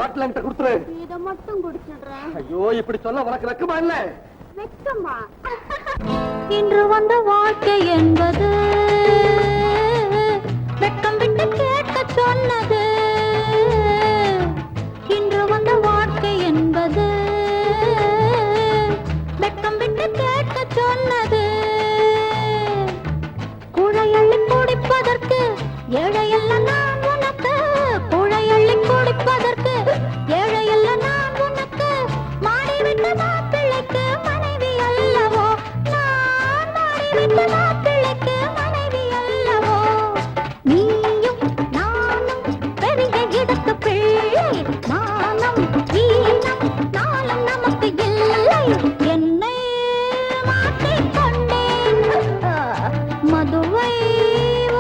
பாட்டில் என்கிட்ட கொடுத்துரு. இதை மட்டும் குடிச்சிடுறேன். ஐயோ, இப்படி சொல்ல உனக்கு வெக்கமா இல்ல? வெக்கமா? இன்று வந்த வாழ்க்கை என்பது வெக்கம் விட்டு கேட்க சொன்னது. இன்று வந்த வாழ்க்கை என்பது வெக்கம் விட்டு கேட்க சொன்னது. குழையள்ளி குடிப்பதற்கு ஏழையல்ல நான் உனக்கு. குழையள்ளி குடிப்பதற்கு ஏழையல்ல நான் உனக்கு. மாடிவிட்ட மாப்பிள்ளைக்கு மனைவி அல்லவோ நான். மாடிவிட்ட மாப்பிள்ளைக்கு மனைவி அல்லவோ. நீயும் நானும் பெரிய இடத்து பிள்ளை. மானம் வீணம் நாளும் நமக்கு இல்லை. என்னை மாற்றிக்கொண்டேன், மதுவை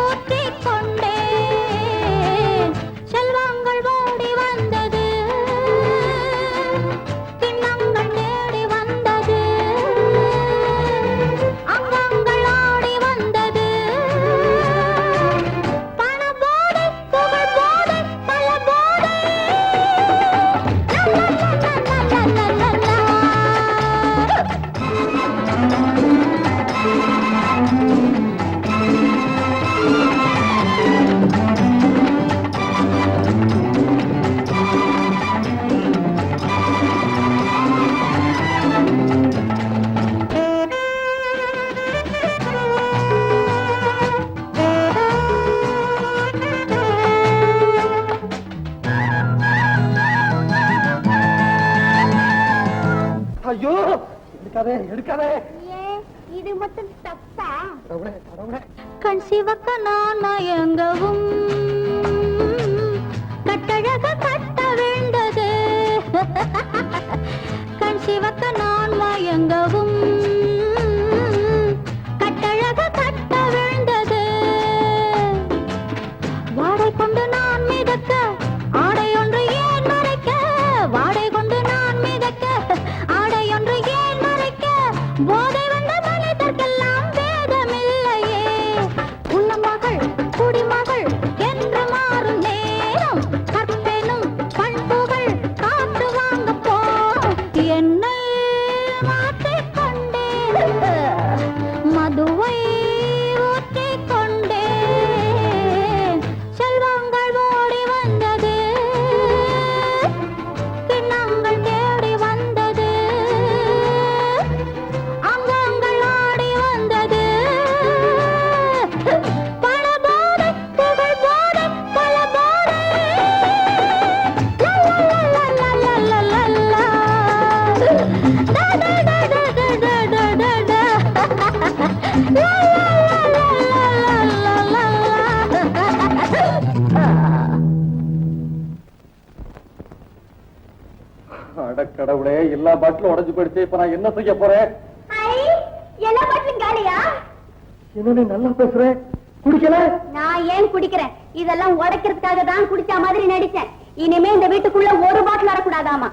ஊற்றிக்கொண்டேன். செல்வங்கள் ஓடி வந்தது, கிண்ணங்கள் தேடி வந்தது, அங்கங்கள் ஆடி வந்தது. பண போதை, புகழ் போதை, பல போதை. ஐயோ, எடுக்காதே எடுக்காதே. இது மட்டும் தப்பா? கடவுளே, கடவுளே. கண் சிவக்க நான் மயங்கவும் கட்டழக கட்ட வேண்டது. கண் சிவக்க நான் மயங்கவும் கட்டழக கட்ட வேண்டது. வாடை கொண்டு நான் மிதக்க ஆடை ஒன்று ஏன் மறைக்க. வாடை கொண்டு நான் மிதக்க ஆடை ஒன்று ஏன் மறைக்க. போதை வந்த மனிதர்க்கெல்லாம் வேதமில்லையே. உள்ள மகள் குடிமகள் என்று மாறும் நேரம். கற்பெனும் பண்புகள் காத்து வாங்க போ. என்னை மாற்றிக்கொண்டேன், மதுவை ஊற்றிக்கொண்டேன். செல்வங்கள் ஓடி வந்தது, கிண்ணங்கள் தேடி வந்தது, அங்கங்கள் ஆடி வந்தது. பண போதை, புகழ் போதை, பல போதை. அட கடவுளே, எல்லா பாட்டிலும் உடைஞ்சு போயிடுச்சு. இப்ப நான் என்ன செய்ய போறேன்? எல்லா பாட்டிலும் காலியா? என்ன நீ நல்லா பேசுற? குடிக்கல? நான் ஏன் குடிக்கிறேன்? இதெல்லாம் உடைக்கிறதுக்காக தான் குடிச்ச மாதிரி நடிச்சேன். இனிமே இந்த வீட்டுக்குள்ள ஒரு பாட்டில் வரக்கூடாதாமா.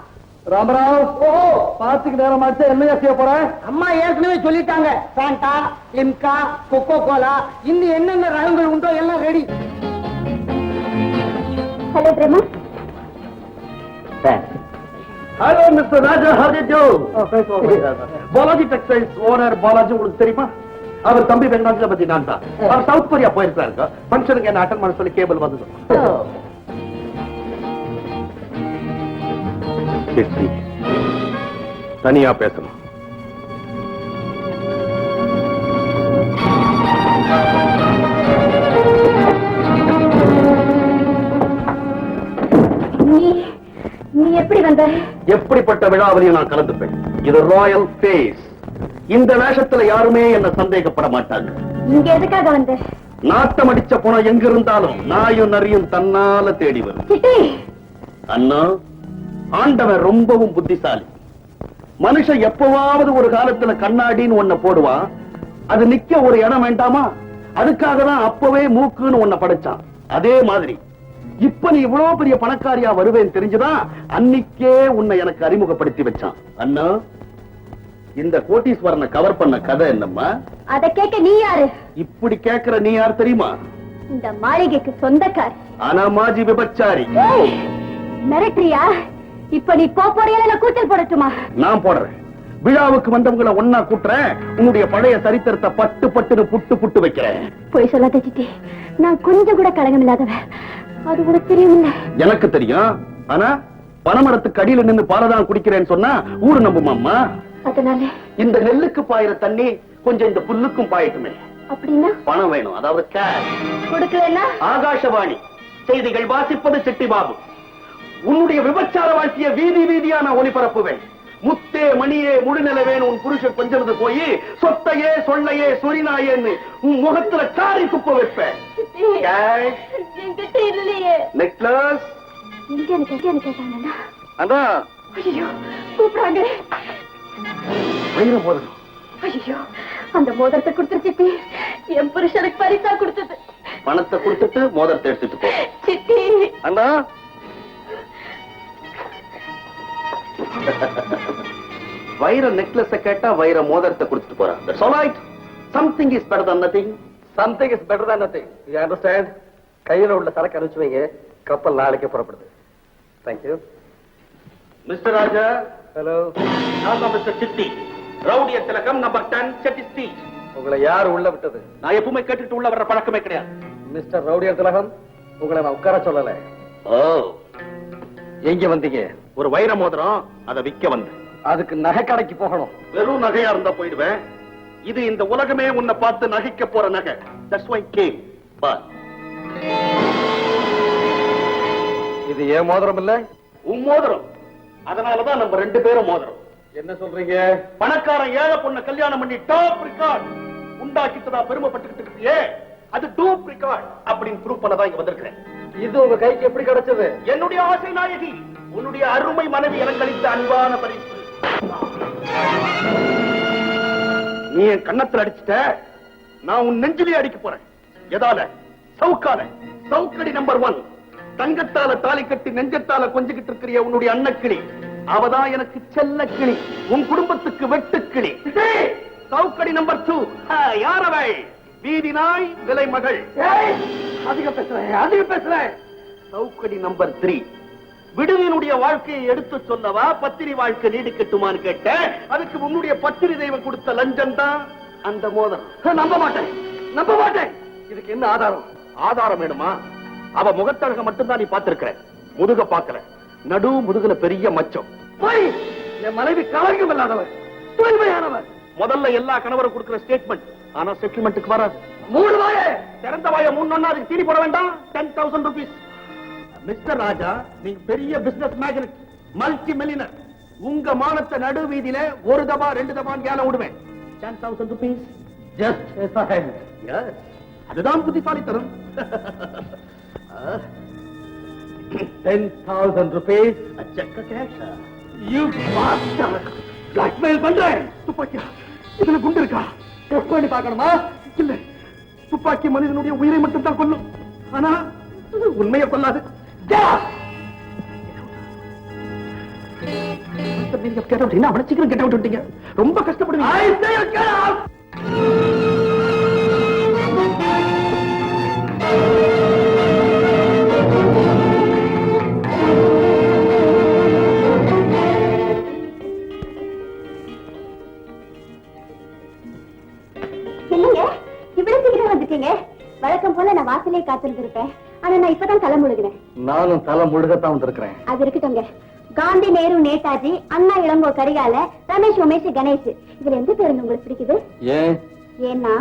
ராமராவ், ஓஹோ, பாத்துக்கு நேரம் ஆச்சு. என்னையா செய்ய போற? அம்மா ஏற்கனவே சொல்லிட்டாங்க. சாண்டா, லிம்கா, கொக்கோ கோலா, இன்னும் என்னென்ன ரகங்கள் உண்டோ எல்லாம் ready. Hello Prema. Hello mister Raja, how did you? Balaji textiles owner Balaji உங்களுக்கு தெரியுமா? அவர் தம்பி வெங்கடாஜில பத்தி நான் தான். அவர் சவுத் கொரியா போயிருக்காரு. ஃபங்க்ஷனுக்கு என்ன அட்டன் பண்ண சொல்லி கேபிள் வந்தது. தனியா பேசணும். நீ எப்படி வந்த? எப்படிப்பட்ட விழாவிலையும் நான் கலந்துப்பேன். இது ராயல் ஃபேஸ். இந்த வேஷத்துல யாருமே என்ன சந்தேகப்பட மாட்டாங்க. இங்க எதுக்காக வந்த? நாட்டம் அடிச்ச போன எங்க இருந்தாலும் நாயும் நரியும் தன்னால தேடி வரும். அண்ணா, ஆண்டவன் ரொம்பவும் புத்திசாலி. மனுஷன் எப்பவாவது ஒரு காலத்துல கண்ணாடின்னு ஒன்ன போடுவான். அது நிக்க ஒரு இடம் வேண்டாமா? அதுக்காக தான் அப்பவே மூக்குன்னு ஒன்ன படைச்சான். அதே மாதிரி இப்ப நீ இவ்வளவு பெரிய பணக்காரியா வருவேன்னு தெரிஞ்சுதான் அன்னிக்கே உன்னை எனக்கு அறிமுகப்படுத்தி வச்சான். அண்ணா, இந்த கோட்டீஸ்வரனை கவர் பண்ண கதை என்னம்மா? அத கேட்க நீ யாரு? இப்படி கேக்குற நீ யார் தெரியுமா? இந்த மாளிகைக்கு சொந்தக்காரி. ஆனா மாஜி விபச்சாரி. மிரட்டுறியா? இப்ப நீ கோப்போறியா கூச்சல் போடட்டுமா? நான் போடுறேன். விழாவுக்கு வந்தவங்களை ஒன்னா கூட்டுறேன். உன்னுடைய பழைய சரித்திரத்தை பட்டு பட்டுன்னு புட்டு புட்டு வைக்கிறேன். போய் சொல்லாத சித்தி, நான் கொஞ்சம் கூட கலகம் இல்லாதவன். அது கூட தெரியுமில்ல. எனக்கு தெரியும். ஆனா பனைமரத்துக்கு அடியில நின்னு பாலதான் குடிக்கிறேன்னு சொன்னா ஊரு நம்புமாம்மா. அதனால இந்த நெல்லுக்கு பாயிற தண்ணி கொஞ்சம் இந்த புல்லுக்கும் பாயட்டுமே. அப்படின்னா பணம் வேணும், அதாவது கேஷ். கொடுக்கலன்னா? ஆகாஷவாணி செய்திகள் வாசிப்பது சிட்டி பாபு. உன்னுடைய விபச்சார வாழ்க்கைய வீதி வீதியான ஒளிபரப்புவேன். முத்தே மணியே முழுநிலவேன் உன் புருஷன் கொஞ்சது போய் சொத்தையே சொல்லையே சொரிநாயேன்னு உன் முகத்துல காரி துப்ப வைப்பேன். நெக்லஸ் கேட்டாங்கன்னா அதான் கூப்பிடுறாங்க. வைர மோதிரம். ஐயோ, அந்த மோதிரத்தை கொடுத்துரு சித்தி. என் புருஷனுக்கு பரிசா கொடுத்தது. பணத்தை கொடுத்துட்டு மோதிரத்தை எடுத்துட்டு போ சித்தி. அண்ணா வைர நெக்லஸ் கேட்டா வைர மோதிரத்தை கொடுத்துட்டு போறான். That's all right. Something is better than nothing. Something is better than nothing. You understand? கையில உள்ள சரக்கு அனுப்பிச்சு வைங்க. கப்பல் நாளைக்கு புறப்படுது. Thank you. Mr. Raja. Hello. நான் தான் Mr. சித்தி. ரவுடிய திலகம் நம்பர் 10 செட்டி ஸ்ட்ரீட். உங்களை யார் உள்ள விட்டது? நான் எப்பவுமே கேட்டுட்டு உள்ள வர்ற பழக்கமே கிடையாது. மிஸ்டர் ரவுடியர் திலகம், உங்களை நான் உட்கார சொல்லல. ஓ, எங்க வந்தீங்க? ஒரு வைர மோதிரம், அதை விக்க வந்து. அதுக்கு நகை கடைக்கு போகணும். வெறும் நகையா இருந்தா போயிடுவேன். இது இந்த உலகமே உன்னை பார்த்து நகைக்க போற நகை. That's why I came. But இது ஏன் மோதிரம் இல்ல? உன் மோதிரம். அதனாலதான் நம்ம ரெண்டு பேரும் மோதிரம். என்ன சொல்றீங்க? பணக்காரன் ஏழை பொண்ண கல்யாணம் பண்ணி டாப் ரெக்கார்ட் உண்டாக்கிட்டதா பெருமைப்பட்டுக்கிட்டு இருக்கியே, அது டூப் ரெக்கார்ட் அப்படின்னு ப்ரூவ் பண்ணதான் இங்க வந்திருக்கிறேன். இது உங்க கைக்கு எப்படி கிடைச்சது? என்னுடைய ஆசை நாயகி, உன்னுடைய அருமை மனைவி எனக்கு அளித்த அன்பான பரிசு. நீ என் கன்னத்துல அடிச்சுட்ட, நான் உன் நெஞ்சிலே அடிக்க போறேன். எதால? சவுக்கால. சவுக்கடி நம்பர் 1. தங்கத்தால தாலி கட்டி நெஞ்சத்தால கொஞ்சிக்கிட்டு இருக்கிற உன்னுடைய அன்னக்கிளி, அவதான் எனக்கு செல்ல கிளி, உன் குடும்பத்துக்கு வெட்டுக்கிளி. சவுக்கடி நம்பர் 2. யாரவை? வீதி நாய், விலை மகள். அதிக பேசுறேன். சவுக்கடி நம்பர் 3. விடுவினுடைய வாழ்க்கையை எடுத்து சொல்லவா பத்திரி வாழ்க்கை நீடிக்கட்டுமான்னு கேட்ட, அதுக்கு உன்னுடைய பத்திரி தெய்வம் கொடுத்த லஞ்சம் தான் அந்த மோதிரம். நம்ப மாட்டேன். இதுக்கு என்ன ஆதாரம்? ஆதாரம் வேணுமா? அவ முகத்தழக மட்டும்தான் நீ பார்த்திருக்கிற, முதுக பார்க்கல. நடு முதுகுல பெரிய மச்சம். போய், என் மனைவி கலங்கம் இல்லாதவர், தூய்மையானவர். முதல்ல எல்லா கணவரும் கொடுக்கிற ஸ்டேட்மெண்ட், ஆனா செட்டில்மெண்ட்டுக்கு வராது. 3 வாய திறந்த வாய 3 அதுக்கு தீனி போட வேண்டாம். 10,000 rupees. மிஸ்டர் ராஜா, நீங்க பெரிய பிசினஸ் மேக்னட், மல்டி மில்லியனர். உங்க மானத்தை நடு வீதியில 1 தபா 2 தபான் ஏல விடுவேன். 10,000 rupees. Just Yes. அதுதான் புத்திசாலித்தனம். 10,000 rupees. அச்சக்க கேஷ். You bastard! Blackmail பண்றேன். துப்பாக்கியா? இதுல குண்டு இருக்கா? டெஸ்ட் பண்ணி பார்க்கணுமா? இல்ல, துப்பாக்கி மனிதனுடைய உயிரை மட்டும் தான் கொல்லும், ஆனா உண்மையை கொல்லாது. அவனை சீக்கிரம் கெட்ட விட்டுட்டீங்க. ரொம்ப கஷ்டப்படுவீங்க. இல்லைங்க, இவ்வளவு சீக்கிரம் வந்துட்டீங்க. வழக்கம் போல நான் வாசலே காத்திருந்திருப்பேன். ஆனா நான் இப்பதான் தலை முழுகிறேன். நானும் தலை முழுகத்தான் வந்திருக்கிறேன். அது இருக்கட்டும்ங்க. காந்தி, நேரு, நேதாஜி, அண்ணா, இளங்கோ, கரிகால, ரமேஷ், உமேஷ், கணேஷ், இதுல எந்த பேரு உங்களுக்கு பிடிக்குது? ஏன்? ஏன்னா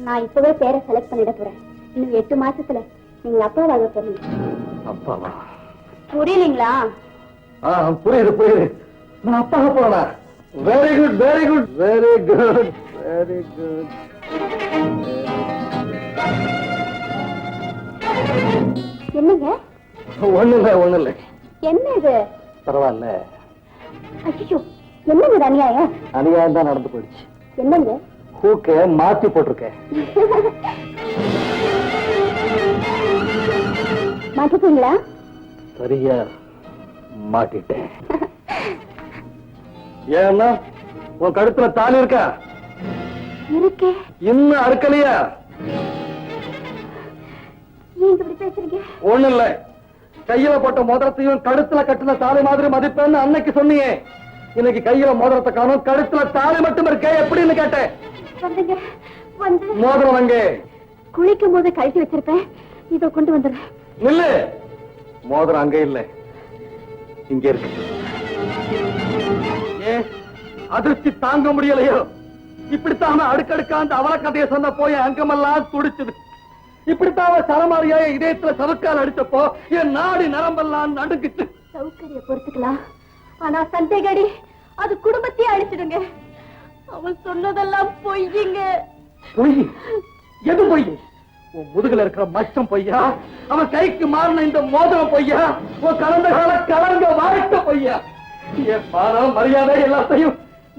நான் இப்பவே பேரை செலக்ட் பண்ணிட போறேன். இன்னும் 8 மாசத்துல நீங்க அப்பாவாக போறீங்க. அப்பாவா? புரியலீங்களா? புரியுது. நான் அப்பாக போறேனா? Very good. என்னங்க? ஒண்ணு இல்ல. என்ன இது? பரவாயில்ல. ஐயோ, என்னங்க இது அநியாயம்? அநியாயம் தான் நடந்து போயிடுச்சு. என்னங்க? ஹூக்க மாத்தி போட்டிருக்கேன். மாட்டிட்டீங்களா? சரியா மாட்டிட்டேன். ஏன்னா உன் கழுத்துல தாலி இருக்கா? இருக்கே. இன்னும் அறுக்கலையா? நீங்க இப்படி பேசுறீங்க? ஒண்ணு இல்ல. கையில போட்ட மோதிரத்தையும் கழுத்துல கட்டின தாலி மாதிரி மதிப்பேன்னு அன்னைக்கு சொன்னியே. இன்னைக்கு கையில மோதிரத்தை காணும், கழுத்துல தாலி மட்டும் இருக்க, எப்படின்னு கேட்டேன். வந்துங்க வந்து மோதிரம் அங்கே குளிக்கும் போது கழட்டி வச்சிருப்பேன், இதோ கொண்டு வந்துடுறேன். நில்லு. மோதிரம் அங்கே இல்ல, இங்க இருக்கு. ஏன் அதிர்ச்சி தாங்க முடியலையோ? இப்படித்தான் அடுக்கடுக்கா அந்த அவல கதையை சொன்ன போய் அங்கமெல்லாம் துடிச்சது. இப்படித்தான் சரமாரியா இதயத்துல சவுக்கால் அடிச்சப்போ என் நாடி நரம்பெல்லாம் நடுங்கிட்டு. சௌகரிய பொறுத்துக்கலாம், ஆனா சந்தேகடி அது குடும்பத்தையே அழிச்சிடுங்க. அவன் சொன்னதெல்லாம் பொய்யுங்க. பொய்? எது பொய்? உன் முதுகுல இருக்கிற மச்சம் பொய்யா? அவன் கைக்கு மாறின இந்த மோதிரம் பொய்யா? உன் கலந்த கால கலங்க வாழ்க்கை பொய்யா? என் பாரம் மரியாதை எல்லாத்தையும்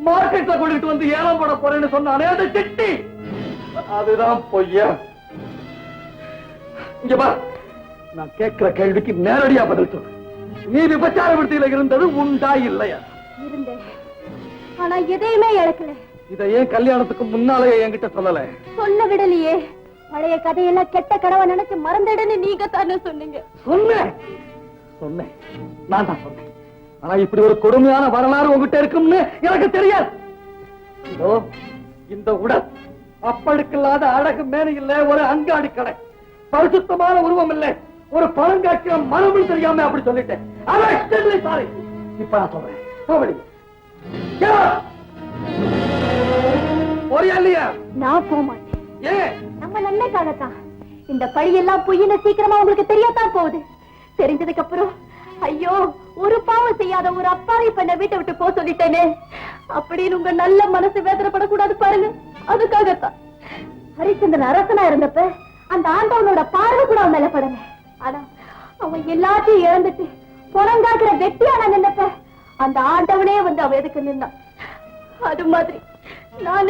மார்க்கெட்ல கொண்டுட்டு வந்து ஏலம் போட போறேன்னு சொன்னானே அந்த சிட்டி, அதுதான் பொய்யா? இங்க பா, நான் கேட்கிற கேள்விக்கு நேரடியா பதில் சொல்லு. நீ விபச்சார விடுதியில இருந்தது உண்டா இல்லையா? இருந்தேன், ஆனா எதையுமே இழக்கல. இதை ஏன் கல்யாணத்துக்கு முன்னாலே என்கிட்ட சொல்லல? சொல்ல விடலையே. பழைய கதையெல்லாம் கெட்ட கனவை நினைச்சு மறந்துடுன்னு நீங்க தானே சொன்னீங்க. சொன்னேன் சொன்னேன், நான் தான் சொன்னேன். ஆனா இப்படி ஒரு கொடுமையான வரலாறு உங்ககிட்ட இருக்கும்னு எனக்கு தெரியாது. இதோ இந்த உடல் அப்பழுக்கில்லாத அழகு மேனி இல்ல, ஒரு அங்காடி கடை, பரிசுத்தமான உருவம் இல்லை, ஒரு பழங்காட்சிய மனமும் தெரியாம அப்படி சொல்லிட்டேன். சாரி, இப்ப நான் சொல்றேன். போறியா இல்லையா? நான் போக மாட்டேன். ஏன்? நம்ம நன்மைக்காகத்தான். இந்த பழியெல்லாம் பொய்ன்னு சீக்கிரமா உங்களுக்கு தெரியத்தான் போகுது. தெரிஞ்சதுக்கு அப்புறம் ஐயோ, ஒரு பாவம் செய்யாத ஒரு அப்பாவி பெண்ணை வீட்டை விட்டு போக சொல்லிட்டேனே அப்படின்னு உங்க நல்ல மனசு வேதனைப்படக்கூடாது பாருங்க. அதுக்காகத்தான். ஹரிச்சந்திரன் அரசனா இருந்தப்ப அந்த ஆண்டவனோட பார்வை கூட அவன் மேல படல. ஆனா அவன் எல்லாத்தையும் இழந்துட்டு புறங்காக்குற வெட்டியான நின்னப்ப அந்த ஆண்டவனே வந்து அவன் எதுக்கு நின்னான். அது மாதிரி நான்